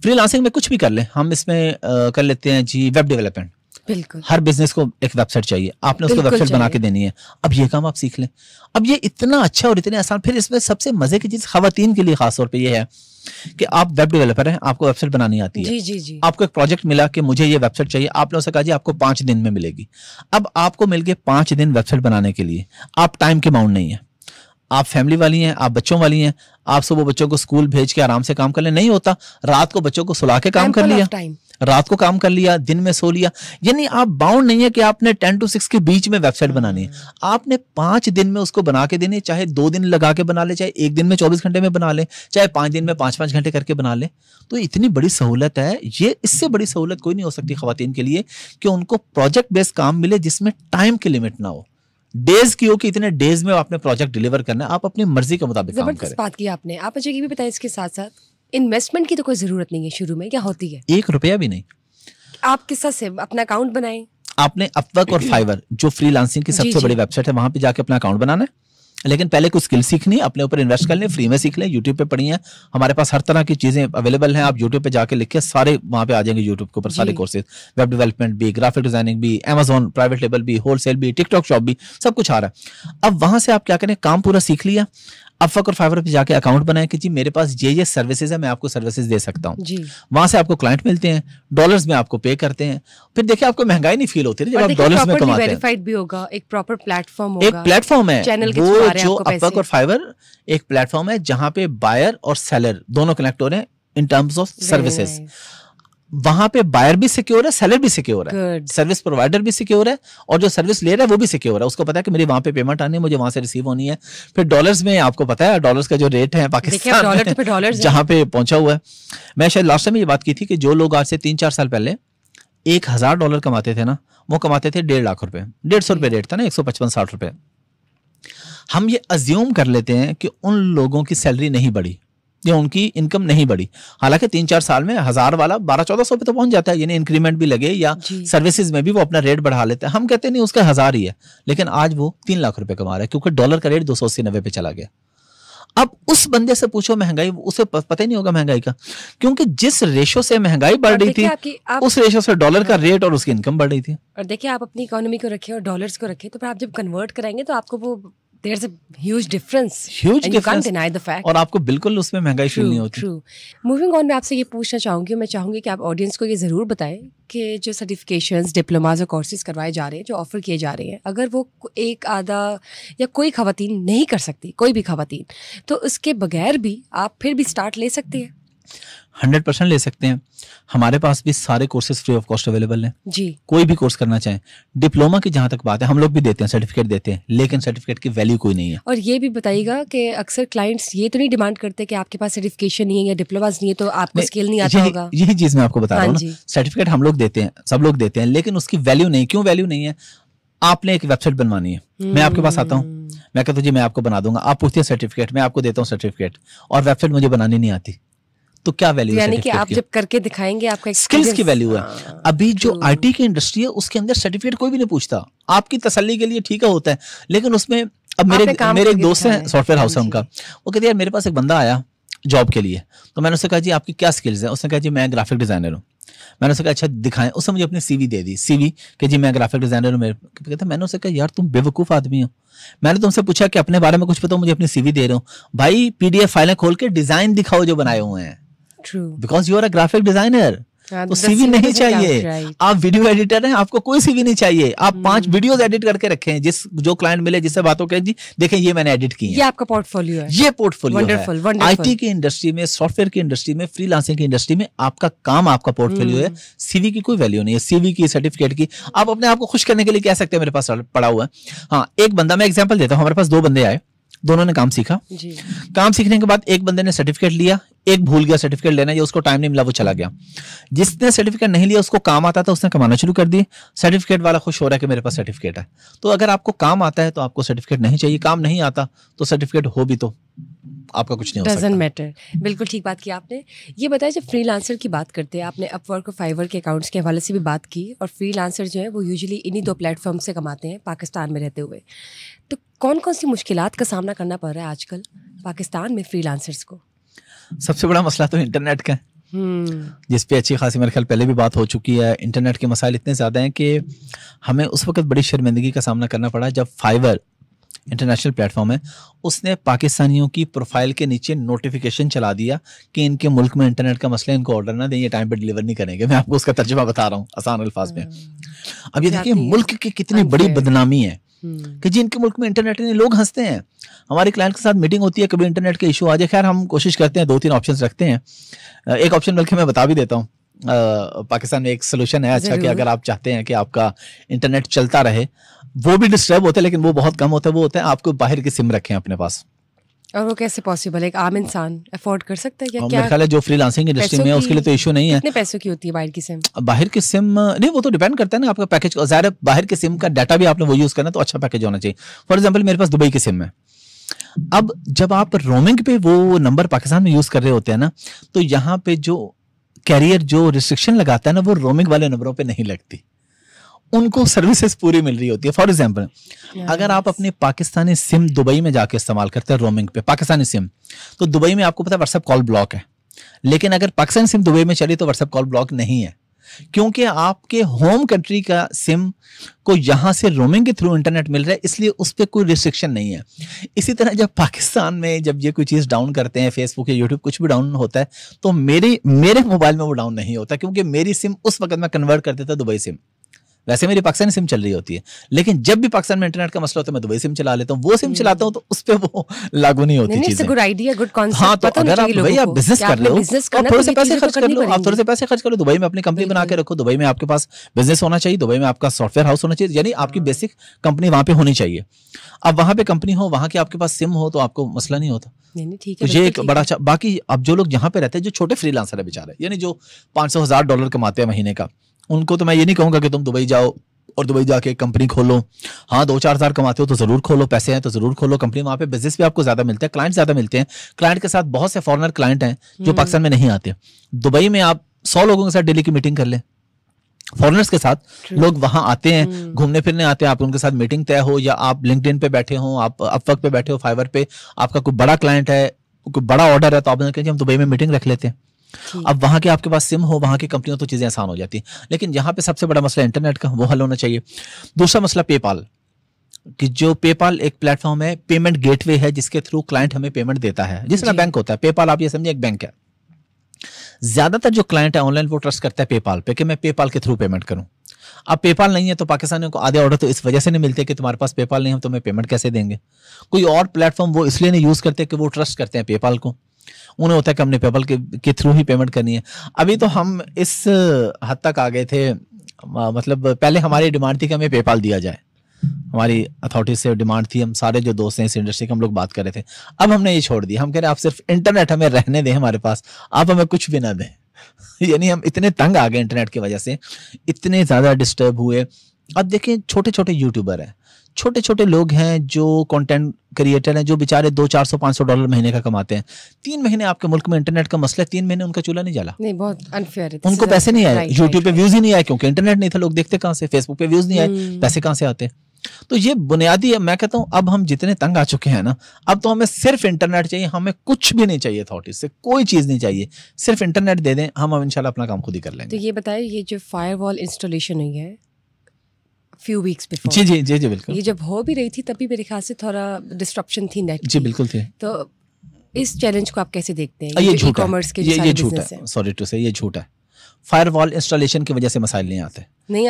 फ्रीलांसिंग में कुछ भी कर लें हम, इसमें कर लेते हैं जी वेब डेवलपमेंट। बिल्कुल, हर बिजनेस को एक वेबसाइट चाहिए, आपने उसको वेबसाइट बना के देनी है। अब ये काम आप सीख लें, अब ये इतना अच्छा और इतने आसान। फिर इसमें सबसे मजे की चीज खवातीन के लिए खासतौर पे ये है कि आप वेब डेवलपर हैं, आपको वेबसाइट बनानी आती है। जी जी जी। आपको एक प्रोजेक्ट मिला कि मुझे ये वेबसाइट चाहिए, आपने उसे कहा जी आपको 5 दिन में मिलेगी। अब आपको मिल गए 5 दिन वेबसाइट बनाने के लिए, आप टाइम के बाउंड नहीं है, आप फैमिली वाली हैं, आप बच्चों वाली हैं, आप सुबह बच्चों को स्कूल भेज के आराम से काम कर ले, नहीं होता, रात को बच्चों को सुला के काम कर लिया, रात को काम कर लिया, दिन में सो लिया। यानी आप बाउंड नहीं है कि आपने 10 to 6 के बीच में वेबसाइट बनानी है, आपने 5 दिन में उसको बना के देनी है। चाहे 2 दिन लगा के बना ले, चाहे 1 दिन में 24 घंटे में बना ले, चाहे 5 दिन में 5-5 घंटे करके बना ले। तो इतनी बड़ी सहूलत है ये, इससे बड़ी सहूलत कोई नहीं हो सकती खवातीन के लिए कि उनको प्रोजेक्ट बेस्ड काम मिले जिसमें टाइम की लिमिट ना हो, डेज की हो कि इतने डेज में आपने प्रोजेक्ट डिलीवर करना है, आप अपनी मर्जी के मुताबिक काम करें। जबरदस्त बात की आपने। आप मुझे ये भी बताएं, इसके साथ साथ इन्वेस्टमेंट की तो कोई जरूरत नहीं है शुरू में, क्या होती है? 1 रुपया भी नहीं। आप किस तरह से अपना अकाउंट बनाएं? आपने अपवर्क और फाइवर जो फ्रीलांसिंग की सबसे बड़ी वेबसाइट है, वहां पे जाके अपना अकाउंट बनाना है। लेकिन पहले कुछ स्किल सीखनी है, अपने ऊपर इन्वेस्ट कर लें, फ्री में सीख लें, यूट्यूब पे पढ़ी हैं, हमारे पास हर तरह की चीजें अवेलेबल हैं। आप यूट्यूब पे जाके लिख के सारे वहां पे आ जाएंगे, यूट्यूब के ऊपर सारे कोर्सेज, वेब डेवलपमेंट भी, ग्राफिक डिजाइनिंग भी, Amazon प्राइवेट लेबल भी, होलसेल भी, टिकटॉक शॉप भी, सब कुछ आ रहा है। अब वहां से आप क्या करें, काम पूरा सीख लिया, अपवर्क और फाइवर पे जाके अकाउंट बनाए कि जी मेरे पास ये सर्विसेज है, मैं आपको सर्विसेज दे सकता हूँ। वहां से आपको क्लाइंट मिलते हैं, डॉलर्स में आपको पे करते हैं। फिर देखिए आपको महंगाई नहीं फील होती जब आप डॉलर्स में कमाते हैं। वेरीफाइड भी होगा, एक प्रॉपर प्लेटफॉर्म होगा, एक प्लेटफॉर्म है चैनल के वो थ्रू आ रहे हैं जो आपको पैसे। अपवर्क और फाइवर एक प्लेटफॉर्म है जहां पे बायर और सेलर दोनों कनेक्ट हो रहे हैं इन टर्म्स ऑफ सर्विसेज। वहां पे बायर भी सिक्योर है, सेलर भी सिक्योर है, सर्विस प्रोवाइडर भी सिक्योर है और जो सर्विस ले रहा है वो भी सिक्योर है। उसको पता है कि मेरी वहां पे पेमेंट आनी है, मुझे वहां से रिसीव होनी है। फिर डॉलर्स में आपको पता है डॉलर्स का जो रेट है पाकिस्तान में जहां पे पहुंचा हुआ है। मैं शायद लास्ट टाइम ये बात की थी कि जो लोग आज से 3-4 साल पहले $1000 कमाते थे ना, वो कमाते थे 1.5 लाख रुपए, 150 रुपए रेट था ना, 155-60 रुपए। हम ये अज्यूम कर लेते हैं कि उन लोगों की सैलरी नहीं बढ़ी या उनकी इनकम नहीं बढ़ी, हालांकि 3-4 साल में 1000 वाला 1200-1400 पे तो पहुंच जाता है, यानी इंक्रीमेंट भी लगे या सर्विसेज में भी वो अपना रेट बढ़ा लेते हैं। हम कहते नहीं उसका 1000 ही है, लेकिन आज वो 3 लाख रुपए कमा रहा है क्योंकि डॉलर का रेट 280-90 पे चला गया। अब उस बंदे से पूछो महंगाई, उसे पता ही नहीं होगा महंगाई का, क्योंकि जिस रेशो से महंगाई बढ़ रही थी उस रेशो से डॉलर का रेट और उसकी इनकम बढ़ रही थी। और देखिए आप अपनी इकोनॉमी को रखें और डॉलर्स को रखें, तो फिर आप जब कन्वर्ट कराएंगे तो आपको वो there's a huge difference and you can't deny the fact। और आपको बिल्कुल उसमें महंगाई फील नहीं होती। मूविंग ऑन, मैं आपसे ये पूछना चाहूंगी, मैं चाहूंगी कि आप ऑडियंस को ये जरूर बताएं कि जो सर्टिफिकेशंस, डिप्लोमाज और कोर्सेज करवाए जा रहे हैं, जो ऑफर किए जा रहे हैं, अगर वो एक आधा या कोई खवातीन नहीं कर सकती, कोई भी खवातीन, तो उसके बगैर भी आप फिर भी स्टार्ट ले सकती है? 100% ले सकते हैं। हमारे पास भी सारे courses free of cost available हैं जी। कोई भी कोर्स करना चाहें। डिप्लोमा की जहां तक बात है, हम लोग भी देते हैं, सर्टिफिकेट देते हैं, लेकिन सर्टिफिकेट की वैल्यू कोई नहीं है। और ये भी बताइएगा कि अक्सर क्लाइंट्स ये तो नहीं डिमांड करते कि आपके पास सर्टिफिकेशन नहीं है या डिप्लोमा नहीं है तो आपको स्किल नहीं आता होगा। यही चीज मैं आपको बता रहा हूँ ना, सर्टिफिकेट हम लोग देते हैं, सब लोग देते हैं, लेकिन उसकी वैल्यू नहीं। क्यों वैल्यू नहीं है? आपने एक वेबसाइट बनवानी है, मैं आपके पास आता हूँ, मैं कहता हूँ जी मैं आपको बना दूंगा, आप पूछते हैं सर्टिफिकेट, मैं आपको देता हूँ सर्टिफिकेट, और वेबसाइट मुझे बनानी नहीं आती, तो क्या वैल्यू है? यानी कि आप जब करके दिखाएंगे आपका स्किल्स की वैल्यू है। अभी जो आईटी की इंडस्ट्री है उसके अंदर सर्टिफिकेट कोई भी नहीं पूछता, आपकी तसल्ली के लिए ठीक है होता है, लेकिन उसमें अब मेरे एक दोस्त हैं सॉफ्टवेयर हाउस है उनका, वो कहते हैं यार मेरे पास एक बंदा आया जॉब के लिए, तो मैंने उससे कहा जी आपकी क्या स्किल्स है? उसने कहा जी मैं ग्राफिक डिजाइनर हूँ। मैंने उससे कहा अच्छा दिखाएं। उसने मुझे अपनी सीवी दे दी, सीवी कि जी मैं ग्राफिक डिजाइनर हूँ। कहता मैंने उससे कहा यार तुम बेवकूफ आदमी हो, मैंने तुमसे पूछा कि अपने बारे में कुछ पता, मुझे अपनी सीवी दे रहे हो। भाई पीडीएफ फाइलें खोल के डिजाइन दिखाओ जो बनाए हुए हैं, because you are a graphic designer. तो सीवी नहीं चाहिए, आप वीडियो एडिटर हैं, आपको कोई सीवी नहीं चाहिए। आप 5 वीडियोस एडिट करके रखें, जो क्लाइंट मिले जिससे बातों करें जी देखें ये मैंने एडिट की है, ये आपका पोर्टफोलियो है, ये पोर्टफोलियो है। आईटी की इंडस्ट्री में, सॉफ्टवेयर की इंडस्ट्री में, फ्रीलांसिंग की इंडस्ट्री में आपका काम आपका पोर्टफोलियो है। सीवी की कोई वैल्यू नहीं है, सीवी की, सर्टिफिकेट की। आप अपने आप को खुश करने के लिए कह सकते हैं मेरे पास पड़ा हुआ है। हाँ, एक बंदा, मैं एग्जाम्पल देता हूँ, हमारे पास 2 बंदे आए, दोनों ने काम सीखा जी। काम सीखने के बाद एक बंदे ने सर्टिफिकेट लिया, एक भूल गया सर्टिफिकेट लेना, या उसको टाइम नहीं मिला वो चला गया। जिसने सर्टिफिकेट नहीं लिया उसको काम आता था, उसने कमाना शुरू कर दिए। सर्टिफिकेट वाला खुश हो रहा है कि मेरे पास सर्टिफिकेट है। तो अगर आपको काम आता है तो आपको सर्टिफिकेट नहीं चाहिए, काम नहीं आता तो सर्टिफिकेट हो भी तो आपका कुछ नहीं हो सकता। Doesn't matter. बिल्कुल ठीक बात की आपने। ये बताया जब फ्रीलांसर की बात करते हैं, आपने अपवर्क और फाइवर के अकाउंट्स के हवाले से भी बात की, और फ्रीलांसर जो है वो यूजुअली इन्हीं 2 प्लेटफॉर्म से कमाते हैं पाकिस्तान में रहते हुए। तो कौन कौन सी मुश्किलात का सामना करना पड़ रहा है आजकल पाकिस्तान में फ्रीलांसर्स को? सबसे बड़ा मसला तो इंटरनेट का है, जिस पे अच्छी खासी मेरे ख्याल पहले भी बात हो चुकी है। इंटरनेट के मसाइल इतने ज़्यादा हैं कि हमें उस वक्त बड़ी शर्मिंदगी का सामना करना पड़ा जब फाइवर इंटरनेशनल प्लेटफॉर्म है, उसने पाकिस्तानियों की प्रोफाइल के नीचे नोटिफिकेशन चला दिया कि इनके मुल्क में इंटरनेट का मसला, इनको ऑर्डर ना दें, ये टाइम पे डिलीवर नहीं करेंगे। मैं आपको उसका तर्जुमा बता रहा हूँ आसान अल्फाज में। अब ये देखिए मुल्क की कितनी बड़ी बदनामी है कि जिनके मुल्क में इंटरनेट नहीं, लोग हंसते हैं। हमारे क्लाइंट के साथ मीटिंग होती है, कभी इंटरनेट के इशू आ जाए, खैर हम कोशिश करते हैं 2-3 ऑप्शन रखते हैं। एक ऑप्शन बल्कि मैं बता भी देता हूँ, पाकिस्तान में एक सोल्यूशन है अच्छा कि अगर आप चाहते हैं कि आपका इंटरनेट चलता रहे, वो भी डिस्टर्ब होता है लेकिन वो बहुत कम होता है, वो होता है आपको बाहर की सिम रखें अपने पास। और वो कैसे पॉसिबल है? एक आम इंसान अफोर्ड कर सकता है क्या? मेरे ख्याल है जो फ्रीलांसिंग इंडस्ट्री में है उसके लिए तो इशू नहीं है। कितने पैसों की होती है बाहर की सिम? बाहर की सिम नहीं, वो तो डिपेंड करता है ना आपका पैकेज। ज़ाहिर बाहर की सिम का डाटा भी आपने वो यूज करना, तो अच्छा पैकेज होना चाहिए। फॉर एग्जाम्पल मेरे पास दुबई की सिम है। अब जब आप रोमिंग पे वो नंबर पाकिस्तान में यूज कर रहे होते हैं ना, तो यहाँ पे जो कैरियर जो रिस्ट्रिक्शन लगाता है ना, वो रोमिंग वाले नंबरों पे नहीं लगती, उनको सर्विसेज पूरी मिल रही होती है। फॉर एग्जाम्पल अगर आप अपनी पाकिस्तानी सिम दुबई में जाके इस्तेमाल करते हैं रोमिंग पे पाकिस्तानी सिम, तो दुबई में आपको पता है व्हाट्सएप कॉल ब्लॉक है, लेकिन अगर पाकिस्तानी सिम दुबई में चली तो व्हाट्सएप कॉल ब्लॉक नहीं है, क्योंकि आपके होम कंट्री का सिम को यहां से रोमिंग के थ्रू इंटरनेट मिल रहा है, इसलिए उस पर कोई रिस्ट्रिक्शन नहीं है। इसी तरह जब पाकिस्तान में जब ये कोई चीज़ डाउन करते हैं, फेसबुक या यूट्यूब कुछ भी डाउन होता है, तो मेरे मोबाइल में वो डाउन नहीं होता, क्योंकि मेरी सिम उस वक्त मैं कन्वर्ट कर देता दुबई सिम। वैसे मेरी पाकिस्तानी सिम चल रही होती है, लेकिन जब भी पाकिस्तान में इंटरनेट का मसला होता है मैं दुबई सिम चला लेता हूँ। वो सिम चलाता हूँ तो उस पे वो लागू नहीं होती चीजें। Good idea, good concept. हाँ, तो अगर आप भैया बिजनेस कर रहे हो, थोड़े से पैसे खर्च कर लो, आप थोड़े से पैसे खर्च कर लो, दुबई में अपनी कंपनी बना के रखो, दुबई में आपके पास बिजनेस होना चाहिए, दुबई में आपका सॉफ्टवेयर हाउस होना चाहिए, यानी आपकी बेसिक कंपनी वहां पे होनी चाहिए। अब वहां पे कंपनी हो, वहां के आपके पास सिम हो, तो आपको मसला नहीं होता। तो ये एक बड़ा अच्छा। बाकी अब जो लोग यहाँ पे रहते हैं, जो छोटे फ्रीलांसर है बेचारे, यानी जो $500,000 कमाते हैं महीने का, उनको तो मैं ये नहीं कहूंगा कि तुम दुबई जाओ और दुबई जाके कंपनी खोलो। हाँ, 2-4 हज़ार कमाते हो तो जरूर खोलो, पैसे हैं तो जरूर खोलो कंपनी, वहां पे बिजनेस भी आपको ज्यादा मिलता है, क्लाइंट ज्यादा मिलते हैं। क्लाइंट के साथ बहुत से फॉरेनर क्लाइंट हैं जो पाकिस्तान में नहीं आते। दुबई में आप 100 लोगों के साथ डेली की मीटिंग कर लें, फॉरेनर्स के साथ लोग वहां आते हैं, घूमने फिरने आते हैं, आप उनके साथ मीटिंग तय हो, या आप लिंक्डइन पे बैठे हो, आप अपवर्क पे बैठे हो, फाइवर पे आपका कोई बड़ा क्लाइंट है, कोई बड़ा ऑर्डर है, तो आप कहेंगे हम दुबई में मीटिंग रख लेते हैं। अब वहां के आपके पास सिम हो, वहां की कंपनियों, तो चीजें आसान हो जाती है। लेकिन यहाँ पे सबसे बड़ा मसला इंटरनेट का, वो हल होना चाहिए। दूसरा मसला पेपाल, कि जो पेपाल एक प्लेटफॉर्म है, पेमेंट गेटवे है, जिसके थ्रू क्लाइंट हमें पेमेंट देता है, जिस तरह बैंक होता है। पेपाल आप ये समझिए एक बैंक है। ज्यादातर जो क्लाइंट है ऑनलाइन, वो ट्रस्ट करता है पेपाल पे कि मैं पेपाल के थ्रू पेमेंट करूं। अब पेपाल नहीं है तो पाकिस्तानियों को आधे ऑर्डर तो इस वजह से नहीं मिलते कि तुम्हारे पास पेपाल नहीं है, तो मैं पेमेंट कैसे देंगे। कोई और प्लेटफॉर्म वो इसलिए नहीं यूज करते कि वो ट्रस्ट करते हैं पेपाल को, उन्हें होता है कि हमने पेपाल के थ्रू ही पेमेंट करनी है। अभी तो हम इस हद तक आ गए थे, मतलब पहले हमारी डिमांड थी कि हमें पेपाल दिया जाए, हमारी अथॉरिटी से डिमांड थी, हम सारे जो दोस्त हैं इस इंडस्ट्री के हम लोग बात कर रहे थे। अब हमने ये छोड़ दिया, हम कह रहे हैं आप सिर्फ इंटरनेट हमें रहने दें हमारे पास, आप हमें कुछ भी ना दें। यानी हम इतने तंग आ गए इंटरनेट की वजह से, इतने ज्यादा डिस्टर्ब हुए अब देखें छोटे छोटे यूट्यूबर हैं, छोटे छोटे लोग हैं जो कंटेंट क्रिएटर हैं, जो बेचारे 200-400-500 डॉलर महीने का कमाते हैं। 3 महीने आपके मुल्क में इंटरनेट का मसला है, 3 महीने उनका चूल्हा नहीं जला। नहीं, बहुत अनफेयर है। उनको पैसे नहीं आए, यूट्यूब पे व्यूज ही नहीं आए, क्योंकि इंटरनेट नहीं था। लोग देखते कहाँ से, फेसबुक पे व्यूज नहीं आए, पैसे कहाँ से आते। तो ये बुनियादी, मैं कहता हूँ अब हम जितने तंग आ चुके हैं ना, अब तो हमें सिर्फ इंटरनेट चाहिए, हमें कुछ भी नहीं चाहिए अथॉरिटी से, कोई चीज नहीं चाहिए, सिर्फ इंटरनेट दे दें, हम इंशाल्लाह अपना काम खुद ही कर लेंगे। तो ये बताइए, ये जो फायरवॉल इंस्टॉलेशन हुई है फ्यू वीक्स बिफोर, जी जी जी जी बिल्कुल, ये जब हो भी रही थी तभी मेरे ख्याल से थोड़ा डिस्ट्रप्शन थी नेट जी बिल्कुल थी। तो इस चैलेंज को आप कैसे देखते हैं? ये झूठ कॉमर्स के ये झूठ है, सॉरी टू से, ये झूठ है। फायरवॉल इंस्टॉलेशन की वजह से मसाइल नहीं आते।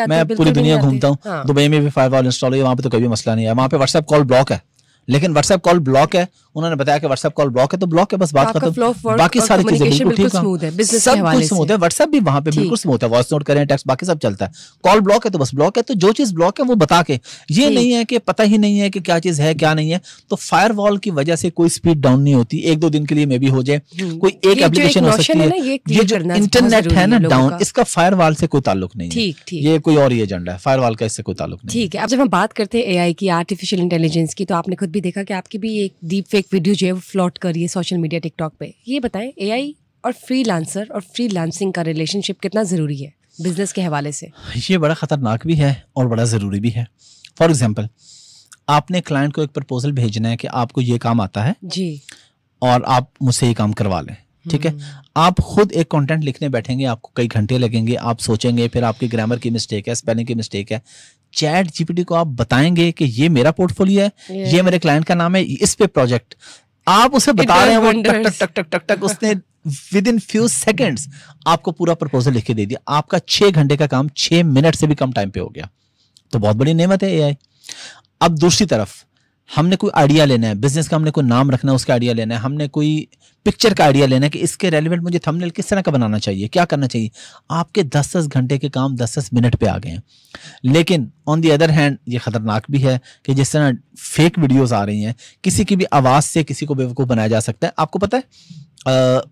मैं पूरी दुनिया घूमता हूँ, हाँ। दुबई में भी फायरवॉल इंस्टॉल हुई, वहाँ पे तो कभी मसला नहीं है। वहाँ पे व्हाट्सएप कॉल ब्लॉक है, लेकिन व्हाट्सएप कॉल ब्लॉक है, उन्होंने बताया कि व्हाट्सएप कॉल ब्लॉक है तो ब्लॉक है, बस बात खत्म। बाकी सारी चीजें बिल्कुल ठीक है, सब कुछ स्मूथ है, व्हाट्सएप भी वहाँ पे बिल्कुल स्मूथ है, वॉइस नोट करें, टेक्स्ट, बाकी सब चलता है। कॉल ब्लॉक है तो बस ब्लॉक है, तो जो चीज ब्लॉक है वो बता के, ये नहीं है कि पता ही नहीं है कि क्या चीज है क्या नहीं है। तो फायरवॉल की वजह से कोई स्पीड डाउन नहीं होती, 1-2 दिन के लिए मे भी हो जाए, कोई एक एप्लीकेशन हो सकती है। ये जो इंटरनेट है ना डाउन, इसका फायरवॉल से कोई ताल्लुक नहीं है, ये कोई और एजेंडा है, फायरवॉल का इससे कोई ताल्लुक नहीं। ठीक है, अब जब हम बात करते हैं एआई की, आर्टिफिशियल इंटेलिजेंस की, तो आपने खुद भी देखा कि आपकी भी एक डीप फेक वीडियो जो है वो फ्लॉट कर रही है सोशल मीडिया, टिकटॉक पे। ये बताएं, एआई और फ्रीलांसर और फ्रीलांसिंग का रिलेशनशिप कितना जरूरी है बिजनेस के हवाले से? ये बड़ा खतरनाक भी है और बड़ा जरूरी भी है। फॉर एग्जांपल, आपने क्लाइंट को एक प्रपोजल भेजना है कि आपको ये काम आता है जी, और आप मुझसे ये काम करवा लें, ठीक है। आप खुद एक कंटेंट लिखने बैठेंगे, आपको कई घंटे लगेंगे, आप सोचेंगे, फिर आपकी ग्रामर की मिस्टेक है, स्पेलिंग की मिस्टेक है, चैट जीपीटी को आप बताएंगे कि ये मेरा पोर्टफोलियो है, ये मेरे क्लाइंट का नाम है, इस पे प्रोजेक्ट, आप उसे बता रहे हैं, वो टक टक टक टक टक टक उसने विद इन फ्यू सेकेंड्स आपको पूरा प्रपोजल लिख के दे दिया। आपका 6 घंटे का काम 6 मिनट से भी कम टाइम पे हो गया। तो बहुत बड़ी नेमत है एआई। अब दूसरी तरफ, हमने कोई आइडिया लेना है बिजनेस का, हमने कोई नाम रखना है, उसका आइडिया लेना है, हमने कोई पिक्चर का आइडिया लेना है कि इसके रेलिवेंट मुझे थंबनेल किस तरह का बनाना चाहिए, क्या करना चाहिए। आपके 10-10 घंटे के काम 10-10 मिनट पे आ गए हैं। लेकिन ऑन दी अदर हैंड ये खतरनाक भी है कि जिस तरह फेक वीडियोस आ रही हैं, किसी की भी आवाज़ से किसी को बेवकूफ़ बनाया जा सकता है। आपको पता है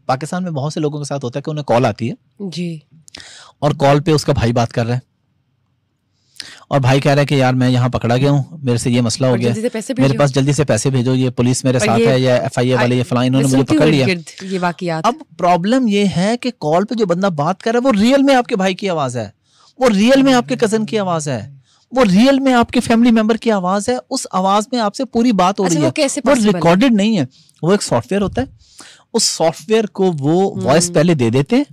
पाकिस्तान में बहुत से लोगों के साथ होता है कि उन्हें कॉल आती है जी, और कॉल पे उसका भाई बात कर रहा है और भाई कह रहा है कि यार मैं यहाँ पकड़ा गया हूँ, मेरे से ये मसला हो गया, मेरे पास जल्दी से पैसे भेजो, ये पुलिस मेरे साथ है, या एफआईए वाले ये फलां इन्होंने मुझे पकड़ लिया। ये वाकयात। अब प्रॉब्लम ये है कि कॉल पे जो बंदा बात कर रहा है वो रियल में आपके भाई की आवाज है, वो रियल में आपके कजन की आवाज है, वो रियल में आपके फैमिली मेंबर की आवाज है। उस आवाज में आपसे पूरी बात हो रही है, वो रिकॉर्डेड नहीं है। वो एक सॉफ्टवेयर होता है, उस सॉफ्टवेयर को वो वॉइस पहले दे देते हैं,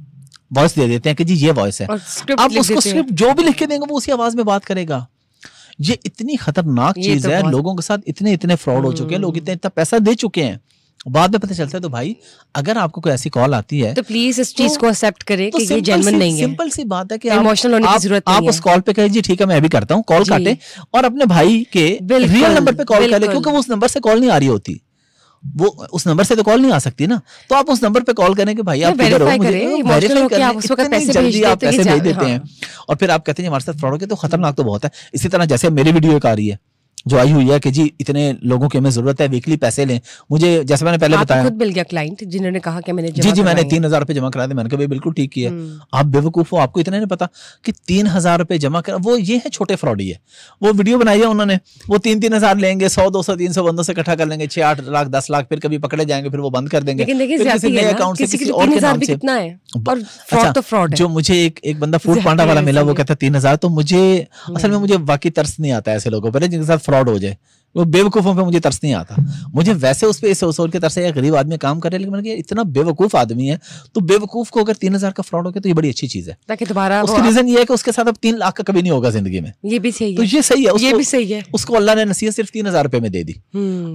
वॉइस दे देते हैं कि जी ये वॉइस है, अब उसको स्क्रिप्ट जो भी लिख के देंगे वो उसी आवाज में बात करेगा। ये इतनी खतरनाक चीज है, लोगों के साथ इतने फ्रॉड हो चुके हैं, लोग इतना पैसा दे चुके हैं, बाद में पता चलता है। तो भाई अगर आपको कोई ऐसी कॉल आती है तो प्लीज इस चीज को एक्सेप्ट करें कि ये जेन्युइन नहीं है। सिंपल सी बात है कि इमोशनल होने की जरूरत नहीं है। आप उस कॉल पे कहें जी ठीक है मैं अभी करता हूँ, कॉल काटे और अपने भाई के रियल नंबर पे कॉल करें, क्योंकि वो उस नंबर से कॉल नहीं आ रही होती, वो उस नंबर से तो कॉल नहीं आ सकती ना। तो आप उस नंबर पे कॉल करें कि भाई आप किधर हो, मुझे वेरीफाई करें, आप उस वक्त पैसे जल्दी आप पैसे भेज देते हैं और फिर आप कहते हैं हमारे साथ फ्रॉड हो गया। तो खतरनाक तो बहुत है। इसी तरह जैसे मेरी वीडियो एक आ रही है जो आई हुई है कि जी इतने लोगों की हमें जरूरत है, वीकली पैसे लें। मुझे जैसे मैंने पहले बताया, खुद मिल गया क्लाइंट जिन्होंने कहा कि मैंने जी मैंने 3,000 रुपए जमा करा दिए। मैंने कहा भाई बिल्कुल ठीक किया, आप बेवकूफ हो, आपको इतना नहीं पता कि 3,000 रुपए जमा करा। वो ये है छोटे फ्रॉड ही है। वो वीडियो बनाई है उन्होंने, वो 3,000 लेंगे, 100, 200, 300 बंदों से इकट्ठा कर लेंगे, 6, 8 लाख, 10 लाख, फिर कभी पकड़े जाएंगे, फिर वो बंद कर देंगे। अकाउंट से किसी और के नाम से। अच्छा, जो मुझे एक बंदा फूड पांडा वाला मिला, वो कहता 3,000। तो मुझे असल में मुझे वाकई तरस नहीं आता ऐसे लोगों पर जिनके साथ फ्रॉड हो जाए। वो बेवकूफों पे मुझे तरस नहीं आता। मुझे वैसे उस पे सोच के तरस है, गरीब आदमी काम कर रहे हैं, लेकिन मैंने कहा इतना बेवकूफ आदमी है, तो बेवकूफ को अगर 3,000 का फ्रॉड हो गया तो ये बड़ी अच्छी चीज है, ताकि दोबारा उसका रीजन ये है कि उसके साथ अब 3 लाख का कभी नहीं होगा जिंदगी में। ये भी सही है, तो ये सही है, ये भी सही है। उसको अल्लाह ने नसीहत सिर्फ 3,000 रुपए में दे दी।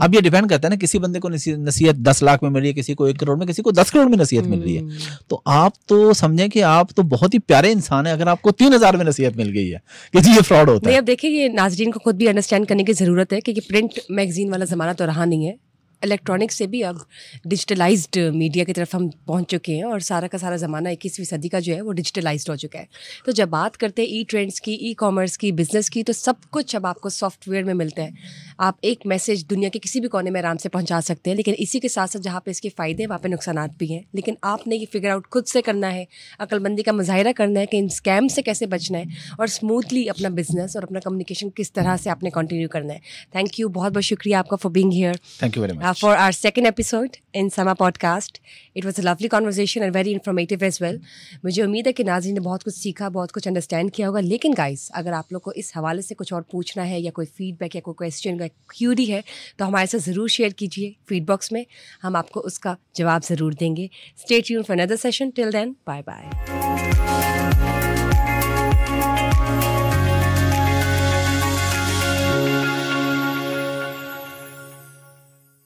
अब ये डिपेंड करता है ना, किसी बंदे को नसीहत 10 लाख में मिल रही है, किसी को 1 करोड़ में, किसी को 10 करोड़ में नसीहत मिल रही है। तो आप तो समझे कि आप तो बहुत ही प्यारे इंसान है अगर आपको 3,000 में नसीहत मिल गई है कि जी ये फ्रॉड होता है। अब देखिए, ये नाज़रीन को खुद भी अंडरस्टैंड करने की जरूरत है कि प्रिंट मैगजीन वाला ज़माना तो रहा नहीं है। इलेक्ट्रॉनिक्स से भी अब डिजिटलाइज्ड मीडिया की तरफ हम पहुंच चुके हैं और सारा का सारा ज़माना 21वीं सदी का जो है वो डिजिटलाइज्ड हो चुका है। तो जब बात करते हैं ई ट्रेंड्स की, ई कॉमर्स की, बिजनेस की, तो सब कुछ अब आपको सॉफ्टवेयर में मिलता है। आप एक मैसेज दुनिया के किसी भी कोने में आराम से पहुंचा सकते हैं, लेकिन इसी के साथ साथ जहाँ पे इसके फ़ायदे हैं वहाँ पे नुकसानात भी हैं। लेकिन आपने ये फिगर आउट खुद से करना है, अक्लमंदी का मुजाहिरा करना है कि इन स्कैम से कैसे बचना है और स्मूथली अपना बिजनेस और अपना कम्युनिकेशन किस तरह से आपने कंटिन्यू करना है। थैंक यू, बहुत बहुत शुक्रिया आपका for being here. Thank you very much for our second episode in Samaa podcast. It was a lovely conversation and very informative as well. मुझे उम्मीद है कि नाज़रीन ने बहुत कुछ सीखा, बहुत कुछ अंडरस्टैंड किया होगा। लेकिन गाइस, अगर आप लोग को इस हवाले से कुछ और पूछना है या कोई फीडबैक या कोई क्वेश्चन या क्यूरी है तो हमारे साथ ज़रूर शेयर कीजिए फीड बॉक्स में, हम आपको उसका जवाब ज़रूर देंगे। Stay tuned for another session. Till then, bye bye.